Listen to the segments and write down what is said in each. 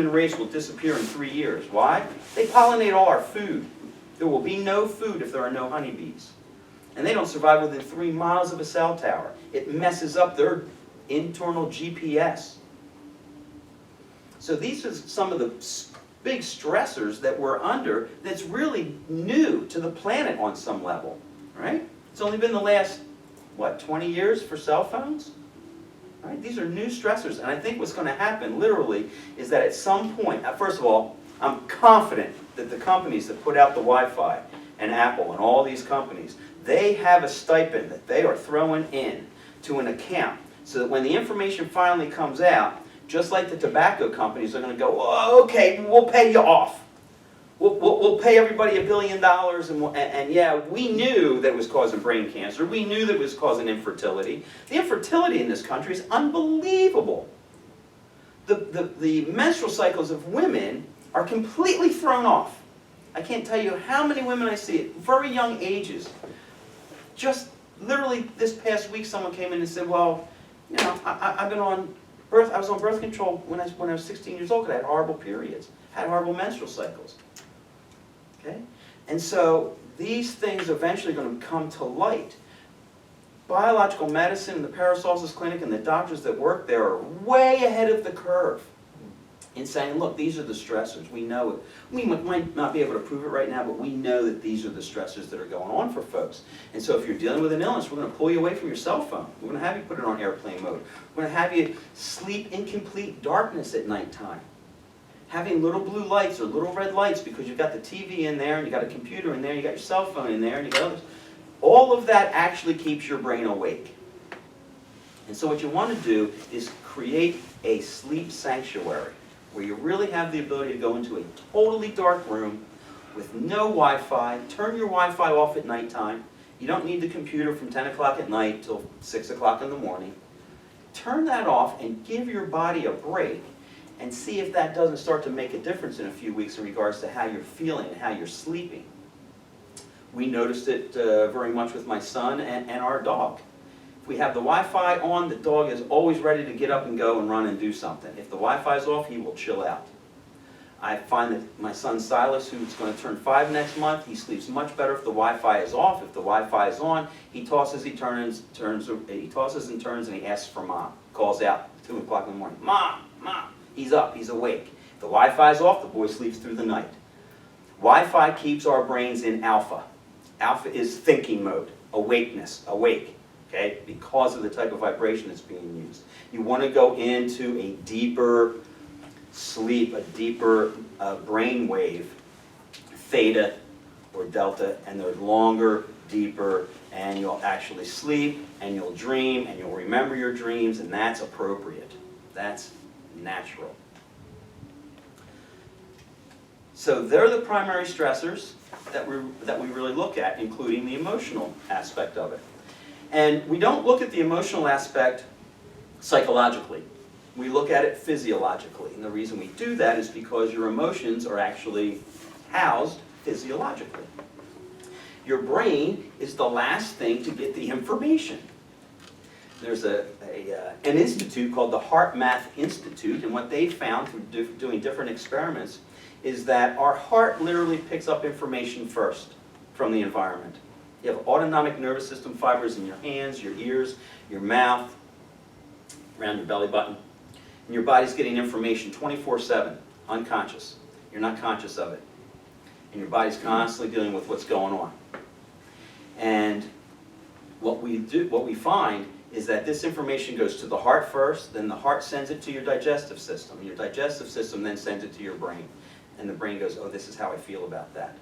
human race will disappear in 3 years. Why? They pollinate all our food. There will be no food if there are no honeybees. And they don't survive within 3 miles of a cell tower. It messes up their internal GPS. So these are some of the big stressors that we're under that's really new to the planet on some level, right? It's only been the last, what, 20 years for cell phones? Right? These are new stressors, and I think what's going to happen, literally, is that at some point, first of all, I'm confident that the companies that put out the Wi-Fi, and Apple, and all these companies, they have a stipend that they are throwing in to an account, so that when the information finally comes out, just like the tobacco companies are going to go, oh, okay, we'll pay you off. We'll pay everybody $1 billion, and yeah, we knew that it was causing brain cancer. We knew that it was causing infertility. The infertility in this country is unbelievable. The menstrual cycles of women are completely thrown off. I can't tell you how many women I see at very young ages. Just literally this past week, someone came in and said, well, you know, I've been on birth. I was on birth control when I was 16 years old because I had horrible periods, had horrible menstrual cycles. Okay? And so these things are eventually going to come to light. Biological medicine and the Paracelsus Clinic and the doctors that work there are way ahead of the curve in saying, look, these are the stressors. We know it. We might not be able to prove it right now, but we know that these are the stressors that are going on for folks. And so if you're dealing with an illness, we're going to pull you away from your cell phone. We're going to have you put it on airplane mode. We're going to have you sleep in complete darkness at nighttime. Having little blue lights or little red lights because you've got the TV in there and you've got a computer in there, you've got your cell phone in there, and you got others. All of that actually keeps your brain awake. And so what you want to do is create a sleep sanctuary where you really have the ability to go into a totally dark room with no Wi-Fi. Turn your Wi-Fi off at nighttime. You don't need the computer from 10 o'clock at night till 6 o'clock in the morning. Turn that off and give your body a break and see if that doesn't start to make a difference in a few weeks in regards to how you're feeling and how you're sleeping. We noticed it very much with my son and our dog. If we have the Wi-Fi on, the dog is always ready to get up and go and run and do something. If the Wi-Fi is off, he will chill out. I find that my son Silas, who's going to turn 5 next month, he sleeps much better if the Wi-Fi is off. If the Wi-Fi is on, he tosses, he tosses and turns, and he asks for mom. Calls out at 2 o'clock in the morning, Mom, Mom. He's up, he's awake. If the Wi-Fi is off, the boy sleeps through the night. Wi-Fi keeps our brains in alpha. Alpha is thinking mode, awakeness, awake, okay, because of the type of vibration that's being used. You want to go into a deeper sleep, a deeper brain wave, theta or delta, and they're longer, deeper, and you'll actually sleep, and you'll dream, and you'll remember your dreams, and that's appropriate. That's natural. So they're the primary stressors that we really look at, including the emotional aspect of it. And we don't look at the emotional aspect psychologically. We look at it physiologically. And the reason we do that is because your emotions are actually housed physiologically. Your brain is the last thing to get the information. There's an institute called the Heart Math Institute, and what they found through doing different experiments is that our heart literally picks up information first from the environment. You have autonomic nervous system fibers in your hands, your ears, your mouth, around your belly button, and your body's getting information 24/7, unconscious. You're not conscious of it. And your body's constantly dealing with what's going on. And what we find is that this information goes to the heart first, then the heart sends it to your digestive system. Your digestive system then sends it to your brain. And the brain goes, oh, this is how I feel about that.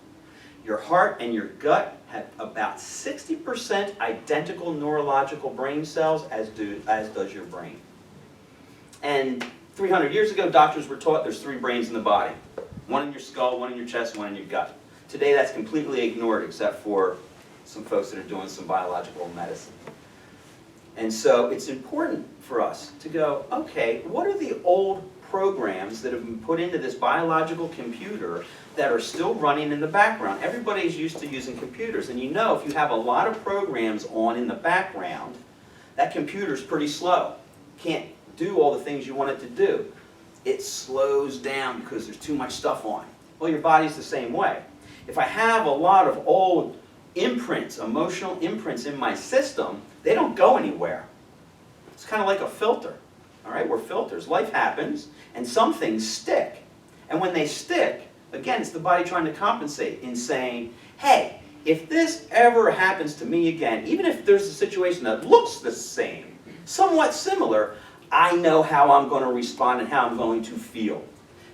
Your heart and your gut have about 60% identical neurological brain cells as does your brain. And 300 years ago, doctors were taught there's 3 brains in the body. One in your skull, one in your chest, one in your gut. Today that's completely ignored except for some folks that are doing some biological medicine. And so it's important for us to go, okay, what are the old programs that have been put into this biological computer that are still running in the background? Everybody's used to using computers, and you know if you have a lot of programs on in the background, that computer's pretty slow. Can't do all the things you want it to do. it slows down because there's too much stuff on. Well, your body's the same way. If I have a lot of old imprints, emotional imprints in my system, they don't go anywhere. It's kind of like a filter. All right, we're filters. Life happens, and some things stick. And when they stick, again, it's the body trying to compensate in saying, hey, if this ever happens to me again, even if there's a situation that looks the same, somewhat similar, I know how I'm going to respond and how I'm going to feel.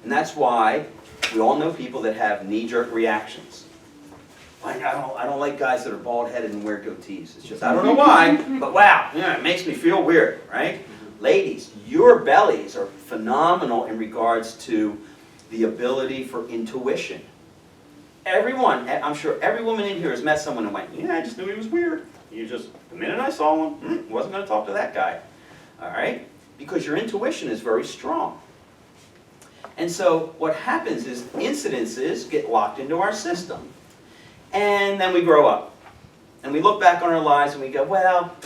And that's why we all know people that have knee-jerk reactions. I don't like guys that are bald-headed and wear goatees. It's just, I don't know why, but wow, yeah, it makes me feel weird, right? Ladies, your bellies are phenomenal in regards to the ability for intuition. Everyone, I'm sure every woman in here has met someone and went, yeah, I just knew he was weird. The minute I saw him, wasn't going to talk to that guy. All right? Because your intuition is very strong. And so what happens is incidences get locked into our system. And then we grow up. And we look back on our lives and we go, well,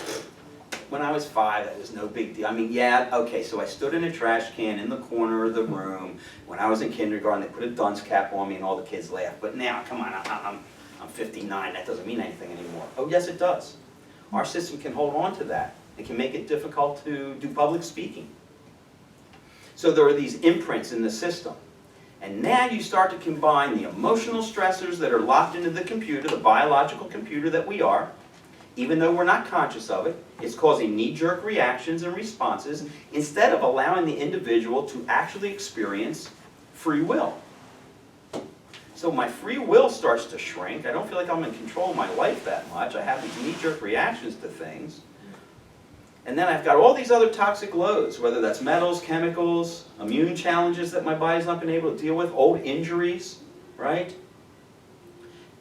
when I was 5, that was no big deal. I mean, yeah, okay, so I stood in a trash can in the corner of the room. When I was in kindergarten, they put a dunce cap on me and all the kids laughed. But now, come on, I'm 59, that doesn't mean anything anymore. Oh, yes, it does. Our system can hold on to that. It can make it difficult to do public speaking. So there are these imprints in the system. And now you start to combine the emotional stressors that are locked into the computer, the biological computer that we are, even though we're not conscious of it. It's causing knee-jerk reactions and responses instead of allowing the individual to actually experience free will. So my free will starts to shrink. I don't feel like I'm in control of my life that much. I have these knee-jerk reactions to things. And then I've got all these other toxic loads, whether that's metals, chemicals, immune challenges that my body's not been able to deal with, old injuries, right?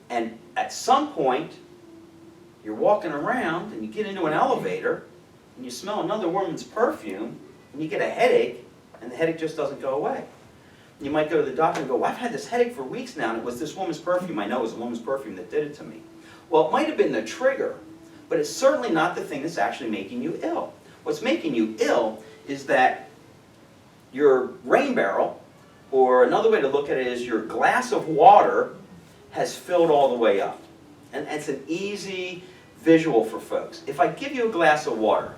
And at some point, you're walking around and you get into an elevator and you smell another woman's perfume and you get a headache and the headache just doesn't go away. You might go to the doctor and go, well, I've had this headache for weeks now and it was this woman's perfume. I know it was a woman's perfume that did it to me. Well, it might have been the trigger, but it's certainly not the thing that's actually making you ill. What's making you ill is that your rain barrel, or another way to look at it is your glass of water has filled all the way up. And it's an easy visual for folks. If I give you a glass of water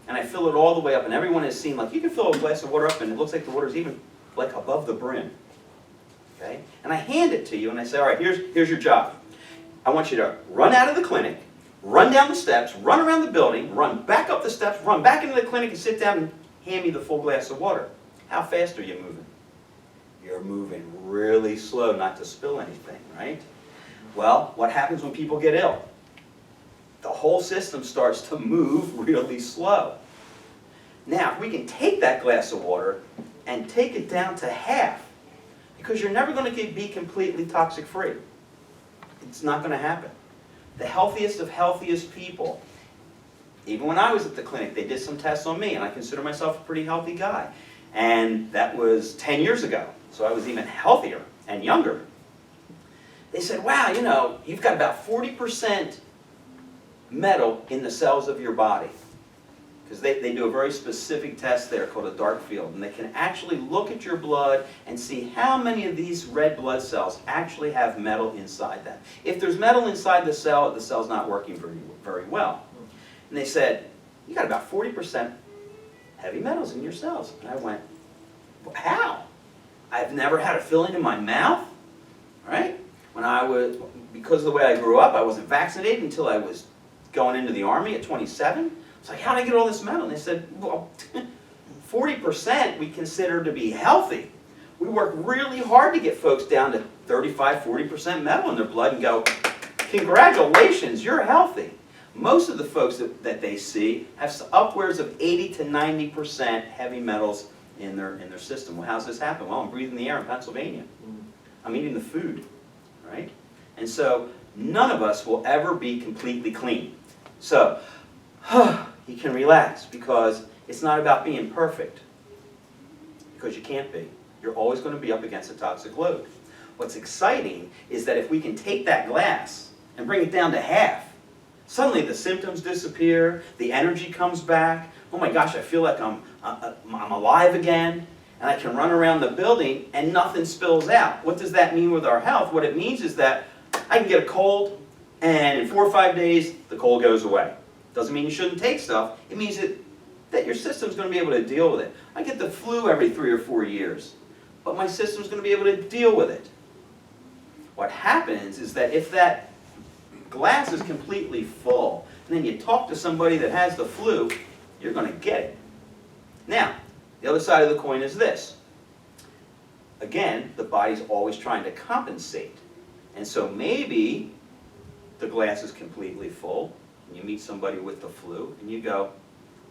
and I fill it all the way up, and everyone has seen, like, you can fill a glass of water up and it looks like the water's even like above the brim. Okay? And I hand it to you and I say, all right, here's your job. I want you to run out of the clinic, run down the steps, run around the building, run back up the steps, run back into the clinic and sit down and hand me the full glass of water. How fast are you moving? You're moving really slow not to spill anything, right? Well, what happens when people get ill? The whole system starts to move really slow. Now, if we can take that glass of water and take it down to half, because you're never going to be completely toxic free. It's not going to happen. The healthiest of healthiest people, even when I was at the clinic, they did some tests on me, and I consider myself a pretty healthy guy. And that was 10 years ago, so I was even healthier and younger. They said, wow, you know, you've got about 40% metal in the cells of your body. Because they do a very specific test there called a dark field, and they can actually look at your blood and see how many of these red blood cells actually have metal inside them. If there's metal inside the cell's not working very well. And they said, you got about 40% heavy metals in your cells. And I went, well, how? I've never had a filling in my mouth, right? Because of the way I grew up, I wasn't vaccinated until I was going into the Army at 27. It's like, how did I get all this metal? And they said, well, 40% we consider to be healthy. We work really hard to get folks down to 35, 40% metal in their blood and go, congratulations, you're healthy. Most of the folks that they see have upwards of 80 to 90% heavy metals in their system. Well, how's this happen? Well, I'm breathing the air in Pennsylvania. I'm eating the food, right? And so none of us will ever be completely clean. So, you can relax because it's not about being perfect. Because you can't be. You're always going to be up against a toxic load. What's exciting is that if we can take that glass and bring it down to half, suddenly the symptoms disappear, the energy comes back. Oh my gosh, I feel like I'm alive again. and I can run around the building and nothing spills out. What does that mean with our health? What it means is that I can get a cold, and in 4 or 5 days, the cold goes away. Doesn't mean you shouldn't take stuff. It means that your system's going to be able to deal with it. I get the flu every 3 or 4 years, but my system's going to be able to deal with it. What happens is that if that glass is completely full, and then you talk to somebody that has the flu, you're going to get it. Now, the other side of the coin is this. Again, the body's always trying to compensate. And so maybe the glass is completely full, and you meet somebody with the flu, and you go,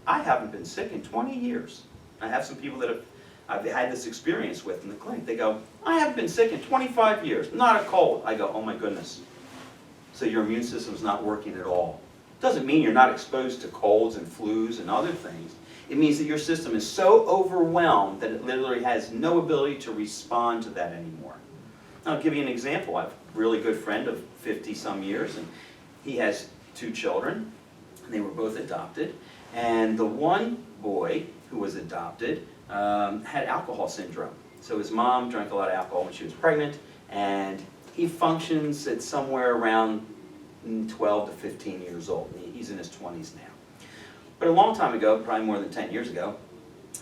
I haven't been sick in 20 years. I have some people that I've had this experience with in the clinic. They go, I haven't been sick in 25 years, not a cold. I go, oh my goodness. So your immune system's not working at all. Doesn't mean you're not exposed to colds and flus and other things. It means that your system is so overwhelmed that it literally has no ability to respond to that anymore. I'll give you an example. I have a really good friend of 50-some years, and he has 2 children, and they were both adopted. And the one boy who was adopted had alcohol syndrome. So his mom drank a lot of alcohol when she was pregnant, and he functions at somewhere around 12 to 15 years old. He's in his 20s now. But a long time ago, probably more than 10 years ago,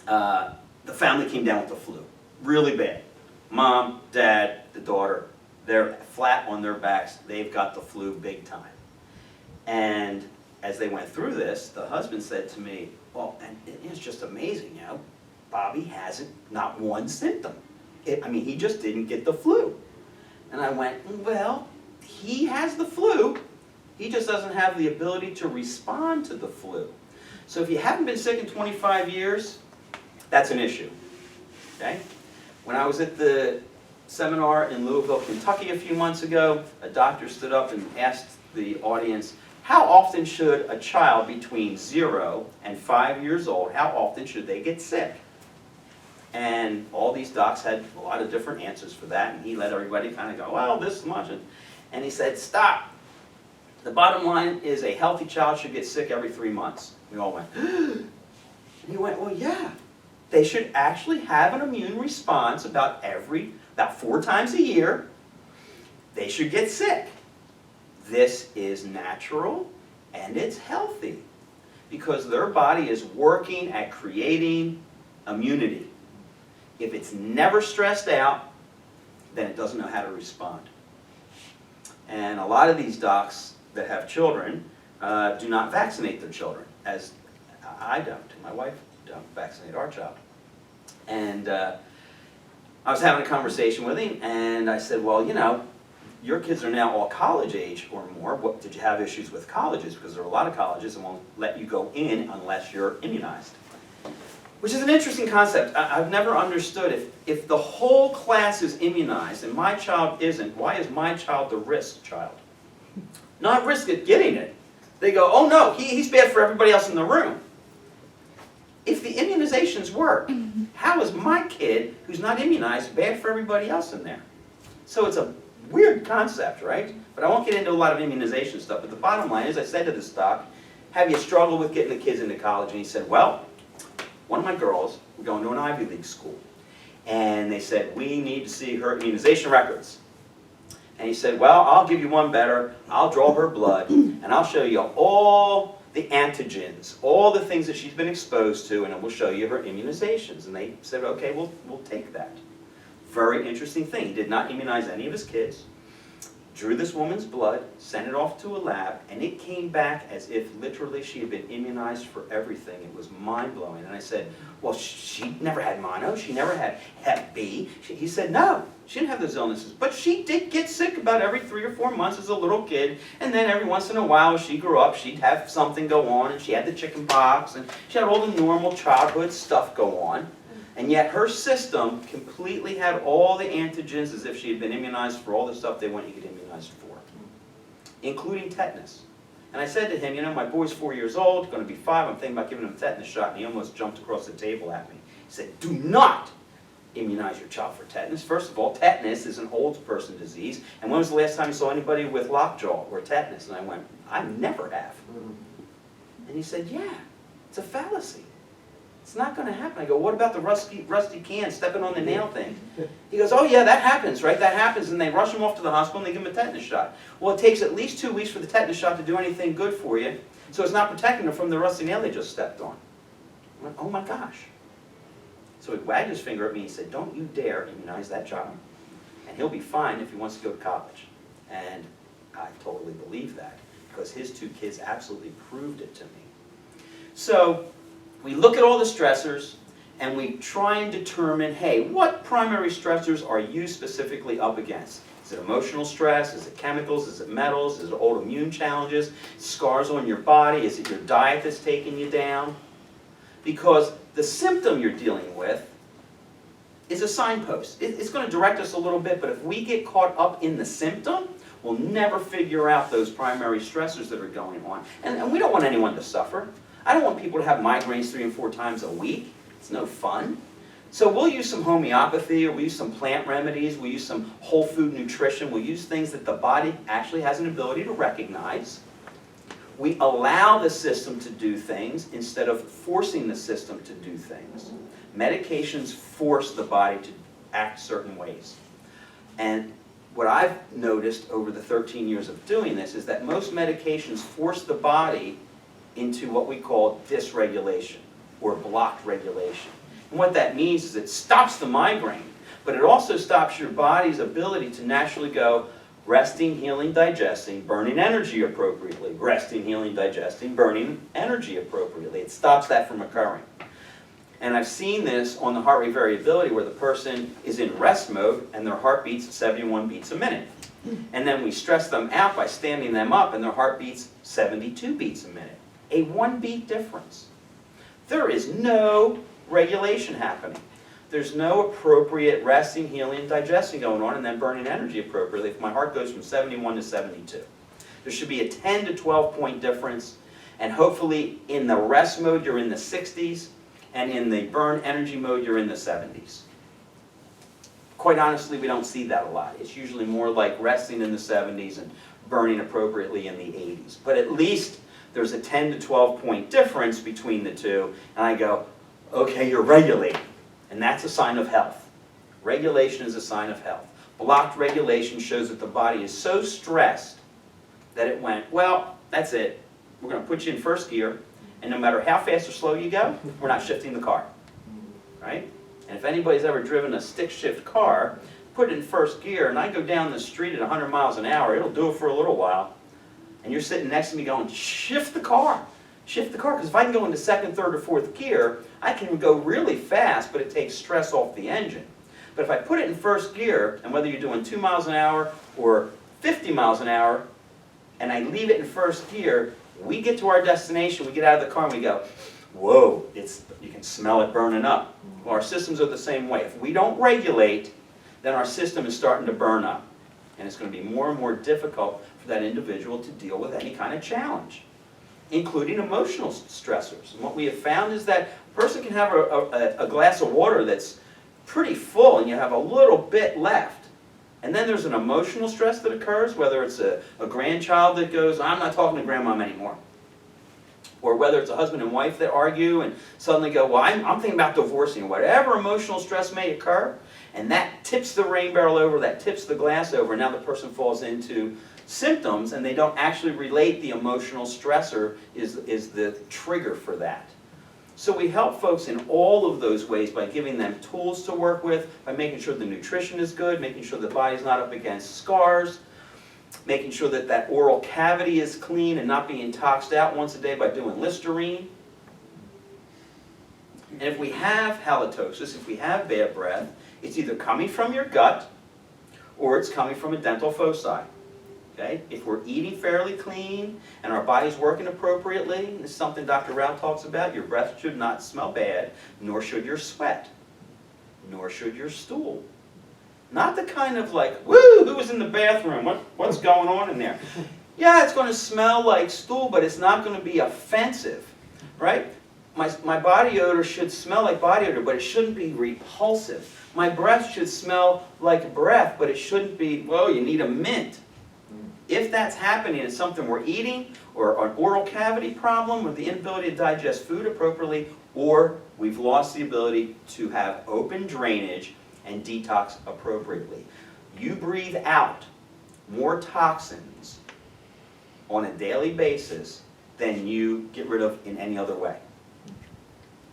the family came down with the flu. Really bad. Mom, dad, the daughter, they're flat on their backs. They've got the flu big time. And as they went through this, the husband said to me, well, and it's just amazing, you know, Bobby hasn't, not one symptom. He just didn't get the flu. And I went, well, he has the flu. He just doesn't have the ability to respond to the flu. So if you haven't been sick in 25 years, that's an issue, okay? When I was at the seminar in Louisville, Kentucky a few months ago, a doctor stood up and asked the audience, how often should a child between 0 and 5 years old, how often should they get sick? And all these docs had a lot of different answers for that, and he let everybody kind of go, well, this much. And he said, stop. The bottom line is a healthy child should get sick every 3 months. We all went, and he went, well, yeah. They should actually have an immune response about 4 times a year. They should get sick. This is natural and it's healthy because their body is working at creating immunity. If it's never stressed out, then it doesn't know how to respond. And a lot of these docs that have children do not vaccinate their children, as I don't. My wife don't vaccinate our child. And I was having a conversation with him, and I said, well, you know, your kids are now all college age or more. What, did you have issues with colleges? Because there are a lot of colleges that won't let you go in unless you're immunized. Which is an interesting concept. I've never understood if the whole class is immunized and my child isn't, why is my child the risk child? Not risk at getting it. They go, oh no, he's bad for everybody else in the room. If the immunizations work, how is my kid, who's not immunized, bad for everybody else in there? So it's a weird concept, right? But I won't get into a lot of immunization stuff. But the bottom line is, I said to this doc, have you struggled with getting the kids into college? And he said, well, one of my girls, we're going to an Ivy League school. And they said, we need to see her immunization records. And he said, well, I'll give you one better. I'll draw her blood, and I'll show you all the antigens, all the things that she's been exposed to, and we'll show you her immunizations. And they said, okay, we'll take that. Very interesting thing. He did not immunize any of his kids. Drew this woman's blood, sent it off to a lab, and it came back as if literally she had been immunized for everything. It was mind-blowing. And I said, well, she never had mono, she never had Hep B. He said, no, she didn't have those illnesses. But she did get sick about every 3 or 4 months as a little kid, and then every once in a while as she grew up, she'd have something go on, and she had the chicken pox, and she had all the normal childhood stuff go on. And yet her system completely had all the antigens as if she had been immunized for all the stuff they want you to get immunized for, including tetanus. And I said to him, you know, my boy's 4 years old, going to be 5, I'm thinking about giving him a tetanus shot, and he almost jumped across the table at me. He said, do not immunize your child for tetanus. First of all, tetanus is an old person disease, and when was the last time you saw anybody with lockjaw or tetanus? And I went, I never have. And he said, yeah, it's a fallacy. It's not going to happen. I go, what about the rusty can stepping on the nail thing? He goes, oh yeah, that happens, right? That happens, and they rush him off to the hospital and they give him a tetanus shot. Well, it takes at least 2 weeks for the tetanus shot to do anything good for you, so it's not protecting them from the rusty nail they just stepped on. I went, oh my gosh. So he wagged his finger at me and he said, don't you dare immunize that child. And he'll be fine if he wants to go to college. And I totally believe that, because his 2 kids absolutely proved it to me. So we look at all the stressors and we try and determine, hey, what primary stressors are you specifically up against? Is it emotional stress? Is it chemicals? Is it metals? Is it autoimmune challenges? Scars on your body? Is it your diet that's taking you down? Because the symptom you're dealing with is a signpost. It's going to direct us a little bit, but if we get caught up in the symptom, we'll never figure out those primary stressors that are going on. And we don't want anyone to suffer. I don't want people to have migraines 3 and 4 times a week. It's no fun. So we'll use some homeopathy, or we'll use some plant remedies, we'll use some whole food nutrition, we'll use things that the body actually has an ability to recognize. We allow the system to do things instead of forcing the system to do things. Medications force the body to act certain ways. And what I've noticed over the 13 years of doing this is that most medications force the body into what we call dysregulation, or blocked regulation. And what that means is it stops the migraine, but it also stops your body's ability to naturally go resting, healing, digesting, burning energy appropriately. Resting, healing, digesting, burning energy appropriately. It stops that from occurring. And I've seen this on the heart rate variability where the person is in rest mode and their heart beats at 71 beats a minute. And then we stress them out by standing them up and their heart beats 72 beats a minute. A 1 beat difference. There is no regulation happening. There's no appropriate resting, healing, and digesting going on and then burning energy appropriately if my heart goes from 71 to 72. There should be a 10 to 12 point difference, and hopefully in the rest mode you're in the 60s, and in the burn energy mode you're in the 70s. Quite honestly, we don't see that a lot. It's usually more like resting in the 70s and burning appropriately in the 80s. But at least there's a 10 to 12 point difference between the two, and I go, okay, you're regulating. And that's a sign of health. Regulation is a sign of health. Blocked regulation shows that the body is so stressed that it went, well, that's it. We're going to put you in first gear, and no matter how fast or slow you go, we're not shifting the car. Right? And if anybody's ever driven a stick shift car, put it in first gear, and I go down the street at 100 miles an hour, it'll do it for a little while. And you're sitting next to me going, shift the car. Shift the car, because if I can go into second, third, or fourth gear, I can go really fast, but it takes stress off the engine. But if I put it in first gear, and whether you're doing 2 miles an hour or 50 miles an hour, and I leave it in first gear, we get to our destination, we get out of the car, and we go, whoa, you can smell it burning up. Well, our systems are the same way. If we don't regulate, then our system is starting to burn up. And it's going to be more and more difficult for that individual to deal with any kind of challenge, including emotional stressors. And what we have found is that a person can have a glass of water that's pretty full and you have a little bit left. And then there's an emotional stress that occurs, whether it's a grandchild that goes, I'm not talking to grandmom anymore. Or whether it's a husband and wife that argue and suddenly go, well, I'm thinking about divorcing. Whatever emotional stress may occur, and that tips the rain barrel over, that tips the glass over, and now the person falls into symptoms, and they don't actually relate the emotional stressor is the trigger for that. So we help folks in all of those ways by giving them tools to work with, by making sure the nutrition is good, making sure the body's not up against scars, making sure that that oral cavity is clean and not being toxed out once a day by doing Listerine. And if we have halitosis, if we have bad breath, it's either coming from your gut or it's coming from a dental foci. Okay? If we're eating fairly clean and our body's working appropriately, and this is something Dr. Rao talks about, your breath should not smell bad, nor should your sweat, nor should your stool. Not the kind of like, woo, who was in the bathroom? What's going on in there? Yeah, it's going to smell like stool, but it's not going to be offensive, right? My body odor should smell like body odor, but it shouldn't be repulsive. My breath should smell like breath, but it shouldn't be, whoa, you need a mint. If that's happening, it's something we're eating, or an oral cavity problem, or the inability to digest food appropriately, or we've lost the ability to have open drainage and detox appropriately. You breathe out more toxins on a daily basis than you get rid of in any other way.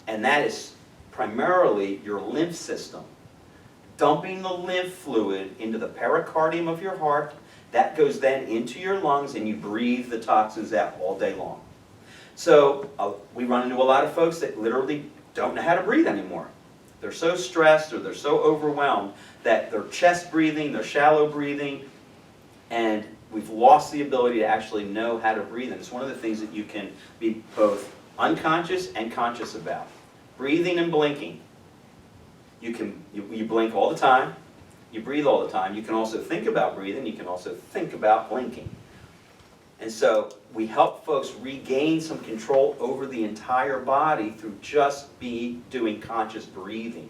And that is primarily your lymph system. Dumping the lymph fluid into the pericardium of your heart, that goes then into your lungs and you breathe the toxins out all day long. So we run into a lot of folks that literally don't know how to breathe anymore. They're so stressed or they're so overwhelmed that they're chest breathing, they're shallow breathing, and we've lost the ability to actually know how to breathe. And it's one of the things that you can be both unconscious and conscious about. Breathing and blinking. You blink all the time, you breathe all the time. You can also think about breathing, you can also think about blinking. And so we help folks regain some control over the entire body through just doing conscious breathing.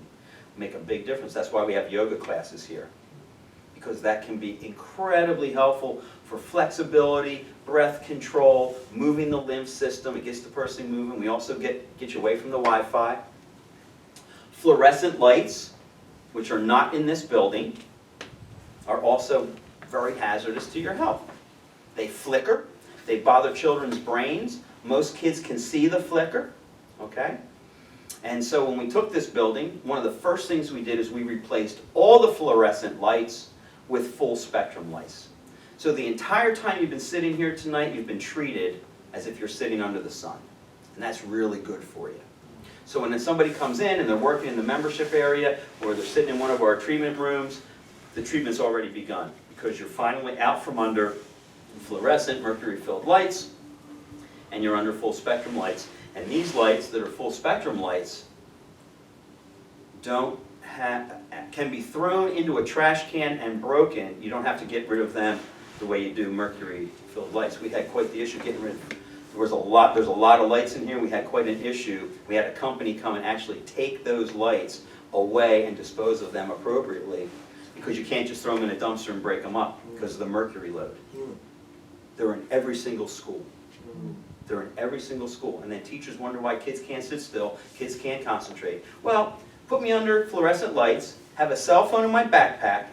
Make a big difference. That's why we have yoga classes here, because that can be incredibly helpful for flexibility, breath control, moving the lymph system. It gets the person moving. We also get you away from the Wi-Fi. Fluorescent lights, which are not in this building, are also very hazardous to your health. They flicker, they bother children's brains. Most kids can see the flicker, okay? And so when we took this building, one of the first things we did is we replaced all the fluorescent lights with full spectrum lights. So the entire time you've been sitting here tonight, you've been treated as if you're sitting under the sun. And that's really good for you. So when somebody comes in and they're working in the membership area or they're sitting in one of our treatment rooms, the treatment's already begun because you're finally out from under fluorescent, mercury-filled lights, and you're under full spectrum lights. And these lights that are full spectrum lights can be thrown into a trash can and broken. You don't have to get rid of them the way you do mercury-filled lights. We had quite the issue getting rid of them. There's a lot of lights in here. We had quite an issue. We had a company come and actually take those lights away and dispose of them appropriately, because you can't just throw them in a dumpster and break them up because of the mercury load. They're in every single school. They're in every single school. And then teachers wonder why kids can't sit still, kids can't concentrate. Well, put me under fluorescent lights, have a cell phone in my backpack,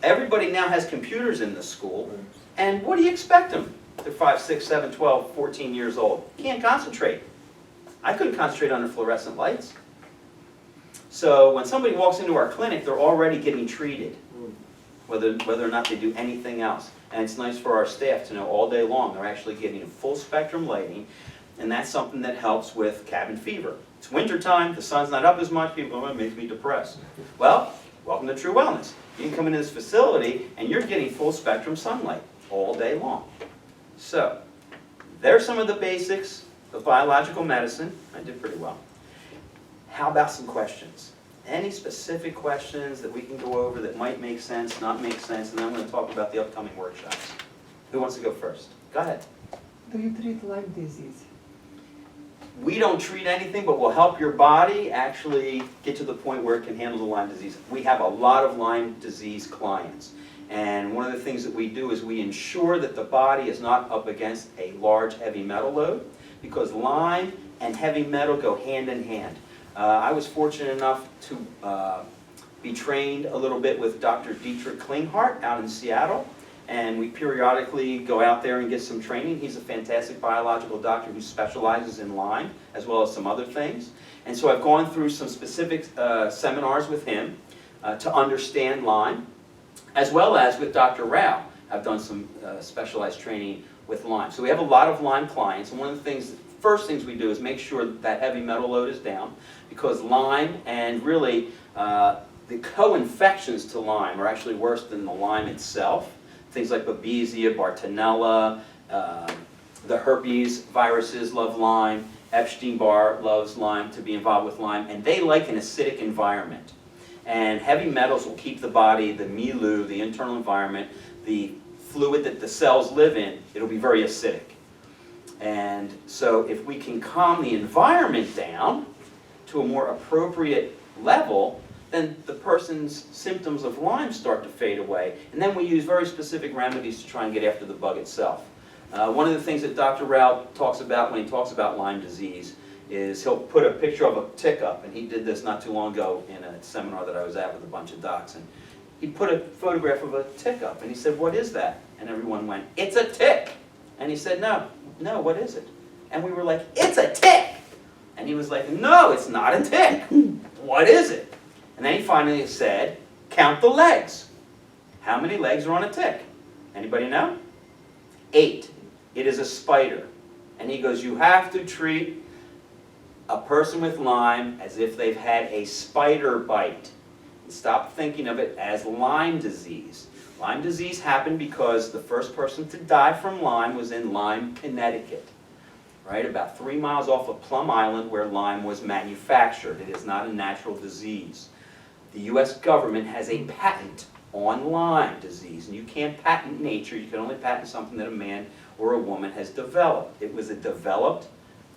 everybody now has computers in the school, and what do you expect them? They're 5, 6, 7, 12, 14 years old. Can't concentrate. I couldn't concentrate under fluorescent lights. So when somebody walks into our clinic, they're already getting treated, whether or not they do anything else. And it's nice for our staff to know all day long they're actually getting full spectrum lighting, and that's something that helps with cabin fever. It's wintertime, the sun's not up as much, people go, it makes me depressed. Well, welcome to True Wellness. You can come into this facility and you're getting full spectrum sunlight all day long. So, there's some of the basics of biological medicine. I did pretty well. How about some questions? Any specific questions that we can go over that might make sense, not make sense, and then I'm going to talk about the upcoming workshops. Who wants to go first? Go ahead. Do you treat Lyme disease? We don't treat anything, but we'll help your body actually get to the point where it can handle the Lyme disease. We have a lot of Lyme disease clients. And one of the things that we do is we ensure that the body is not up against a large heavy metal load, because Lyme and heavy metal go hand in hand. I was fortunate enough to be trained a little bit with Dr. Dietrich Klinghardt out in Seattle, and we periodically go out there and get some training. He's a fantastic biological doctor who specializes in Lyme, as well as some other things. And so I've gone through some specific seminars with him to understand Lyme, as well as with Dr. Rao. I've done some specialized training with Lyme. So we have a lot of Lyme clients, and one of the first things we do is make sure that heavy metal load is down, because Lyme and really the co-infections to Lyme are actually worse than the Lyme itself. Things like Babesia, Bartonella, the herpes viruses love Lyme, Epstein-Barr loves Lyme, to be involved with Lyme, and they like an acidic environment. And heavy metals will keep the body, the milieu, the internal environment, the fluid that the cells live in, it'll be very acidic. And so if we can calm the environment down to a more appropriate level, then the person's symptoms of Lyme start to fade away. And then we use very specific remedies to try and get after the bug itself. One of the things that Dr. Rao talks about when he talks about Lyme disease is he'll put a picture of a tick up, and he did this not too long ago in a seminar that I was at with a bunch of docs, and he put a photograph of a tick up, and he said, "What is that?" And everyone went, "It's a tick." And he said, no, what is it?" And we were like, "It's a tick." And he was like, "No, it's not a tick. What is it?" And then he finally said, "Count the legs. How many legs are on a tick?" Anybody know? 8. It is a spider. And he goes, "You have to treat a person with Lyme as if they've had a spider bite. And stop thinking of it as Lyme disease." Lyme disease happened because the first person to die from Lyme was in Lyme, Connecticut, right? About 3 miles off of Plum Island where Lyme was manufactured. It is not a natural disease. The US government has a patent on Lyme disease, and you can't patent nature. You can only patent something that a man or a woman has developed. It was a developed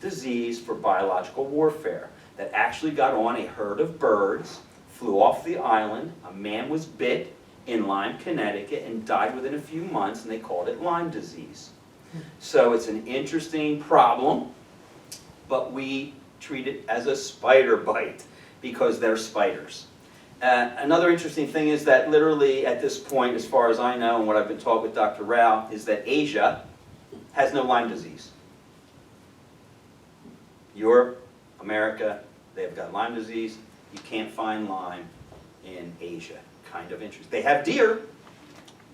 disease for biological warfare that actually got on a herd of birds, flew off the island, a man was bit in Lyme, Connecticut, and died within a few months, and they called it Lyme disease. So it's an interesting problem, but we treat it as a spider bite because they're spiders. Another interesting thing is that literally at this point, as far as I know, and what I've been taught with Dr. Rao, is that Asia has no Lyme disease. Europe, America, they've got Lyme disease. You can't find Lyme in Asia. Kind of interesting. They have deer,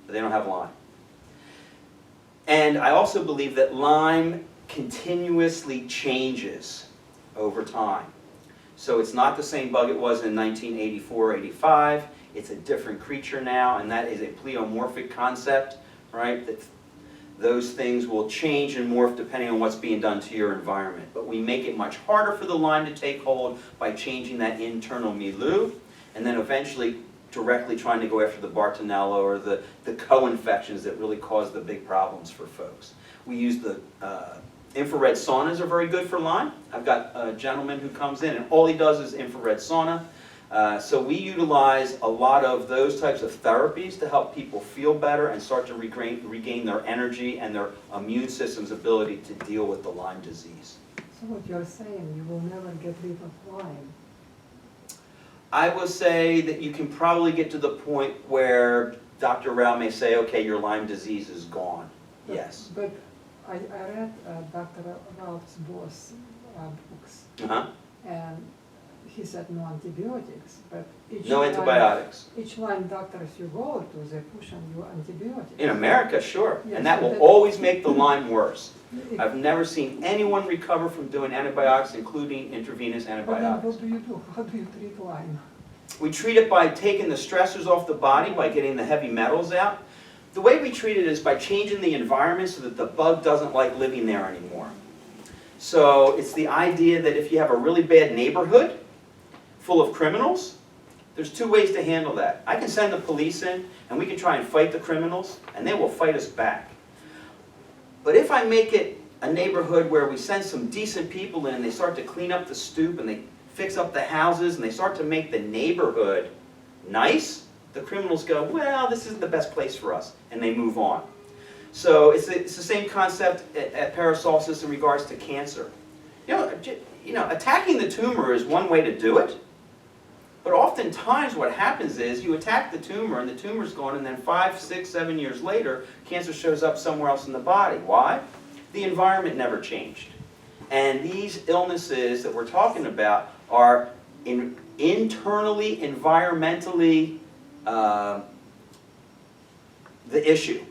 but they don't have Lyme. And I also believe that Lyme continuously changes over time. So it's not the same bug it was in 1984 or 85. It's a different creature now, and that is a pleomorphic concept, right? That those things will change and morph depending on what's being done to your environment. But we make it much harder for the Lyme to take hold by changing that internal milieu, and then eventually directly trying to go after the Bartonella or the co-infections that really cause the big problems for folks. We use the infrared saunas are very good for Lyme. I've got a gentleman who comes in and all he does is infrared sauna. So we utilize a lot of those types of therapies to help people feel better and start to regain their energy and their immune system's ability to deal with the Lyme disease. So what you're saying, you will never get rid of Lyme? I will say that you can probably get to the point where Dr. Rao may say, okay, your Lyme disease is gone. Yes. But I read Dr. Rao's boss books, and he said no antibiotics, but no antibiotics. Each Lyme doctors you go to, they push on you antibiotics. In America, sure. Yes, and that will always make the Lyme worse. I've never seen anyone recover from doing antibiotics, including intravenous But then antibiotics. what do you do? How do you treat Lyme? We treat it by taking the stressors off the body, by getting the heavy metals out. The way we treat it is by changing the environment so that the bug doesn't like living there anymore. So it's the idea that if you have a really bad neighborhood full of criminals, there's 2 ways to handle that. I can send the police in and we can try and fight the criminals and they will fight us back. But if I make it a neighborhood where we send some decent people in and they start to clean up the stoop and they fix up the houses and they start to make the neighborhood nice, the criminals go, well, this isn't the best place for us, and they move on. So it's the same concept at Paracelsus in regards to cancer. You know, attacking the tumor is one way to do it, but oftentimes what happens is you attack the tumor and the tumor's gone, and then 5, 6, 7 years later, cancer shows up somewhere else in the body. Why? The environment never changed. And these illnesses that we're talking about are internally, environmentally, the issue,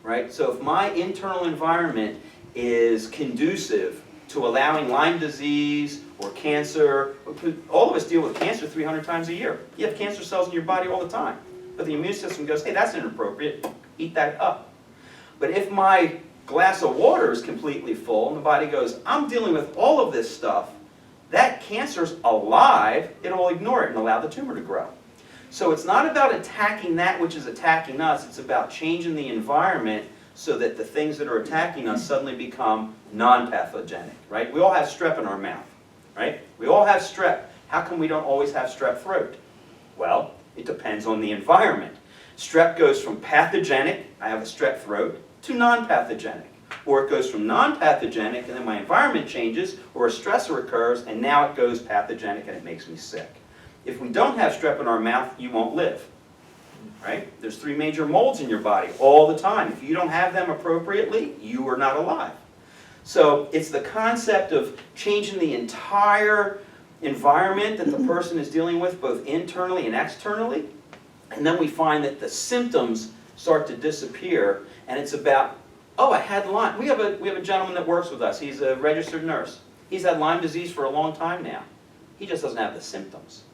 right? So if my internal environment is conducive to allowing Lyme disease or cancer, all of us deal with cancer 300 times a year. You have cancer cells in your body all the time. But the immune system goes, hey, that's inappropriate, eat that up. But if my glass of water is completely full and the body goes, I'm dealing with all of this stuff, that cancer's alive, it'll ignore it and allow the tumor to grow. So it's not about attacking that which is attacking us, it's about changing the environment so that the things that are attacking us suddenly become non-pathogenic, right? We all have strep in our mouth, right? We all have strep. How come we don't always have strep throat? Well, it depends on the environment. Strep goes from pathogenic, I have a strep throat, to non-pathogenic. Or it goes from non-pathogenic and then my environment changes, or a stressor occurs and now it goes pathogenic and it makes me sick. If we don't have strep in our mouth, you won't live. Right? There's 3 major molds in your body all the time. If you don't have them appropriately, you are not alive. So it's the concept of changing the entire environment that the person is dealing with, both internally and externally. And then we find that the symptoms start to disappear, and it's about, oh, I had Lyme. We have a gentleman that works with us. He's a registered nurse. He's had Lyme disease for a long time now. He just doesn't have the symptoms.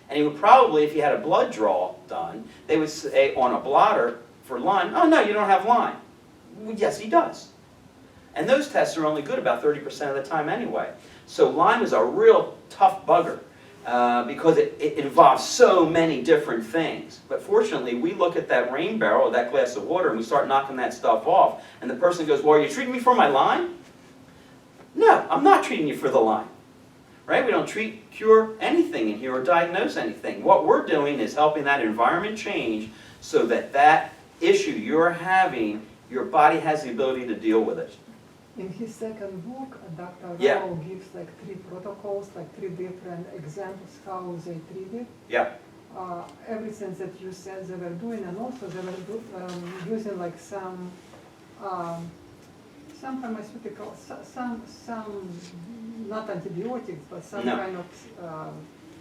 And he would probably, if he had a blood draw done, they would say on a blotter for Lyme, oh no, you don't have Lyme. Well, yes, he does. And those tests are only good about 30% of the time anyway. So Lyme is a real tough bugger because it involves so many different things. But fortunately, we look at that rain barrel or that glass of water and we start knocking that stuff off. And the person goes, well, are you treating me for my Lyme? No, I'm not treating you for the Lyme. Right? We don't treat, cure anything in here or diagnose anything. What we're doing is helping that environment change so that that issue you're having, your body has the ability to deal with it. In his second book, Dr. Yeah. Rao gives like 3 protocols, like 3 different examples how they treat it. Yeah. Everything that you said they were doing, and also they were using like some pharmaceutical, some not antibiotics, but some kind of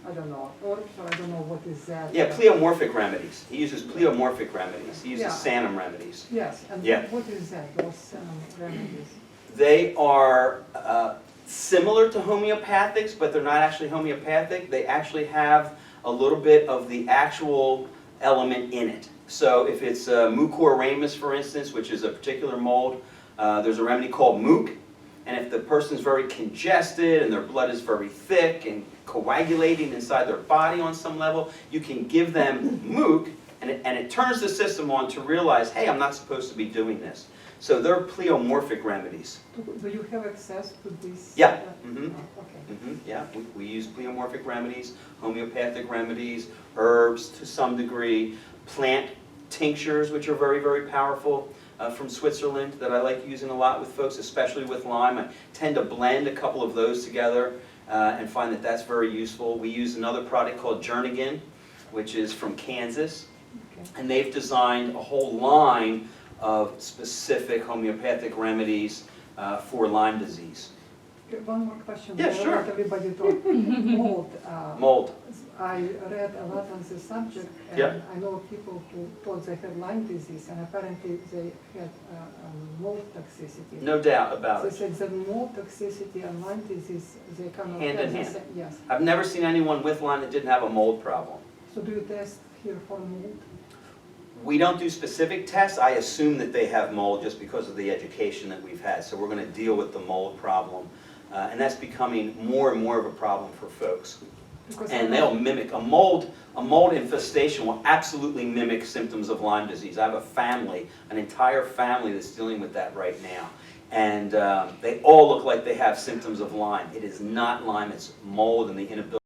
I don't know, herbs, or I don't know what is that. Yeah, pleomorphic remedies. He uses pleomorphic remedies. He uses Sanum remedies. Yes, and what is that, those Sanum remedies? They are similar to homeopathics, but they're not actually homeopathic. They actually have a little bit of the actual element in it. So if it's Mucor ramus, for instance, which is a particular mold, there's a remedy called Muc. And if the person's very congested and their blood is very thick and coagulating inside their body on some level, you can give them Muc, and it turns the system on to realize, hey, I'm not supposed to be doing this. So they're pleomorphic remedies. Do you have access to this? Yeah. Okay. Yeah, we use pleomorphic remedies, homeopathic remedies, herbs to some degree, plant tinctures, which are very, very powerful. From Switzerland that I like using a lot with folks, especially with Lyme. I tend to blend a couple of those together and find that that's very useful. We use another product called Jernigan, which is from Kansas. Okay. And they've designed a whole line of specific homeopathic remedies for Lyme disease. One more question. Yeah, sure. Not everybody talk mold. Mold. I read a lot on this subject, and I know people who thought they had Lyme disease, and apparently they had mold toxicity. No doubt about it. They said that mold toxicity and Lyme disease, they kind of hand in hand. Yes. I've never seen anyone with Lyme that didn't have a mold problem. So do you test here for mold? We don't do specific tests. I assume that they have mold just because of the education that we've had. So we're going to deal with the mold problem. And that's becoming more and more of a problem for folks. And they'll mimic a mold infestation will absolutely mimic symptoms of Lyme disease. I have a family, an entire family that's dealing with that right now. And they all look like they have symptoms of Lyme. It is not Lyme, it's mold and the inability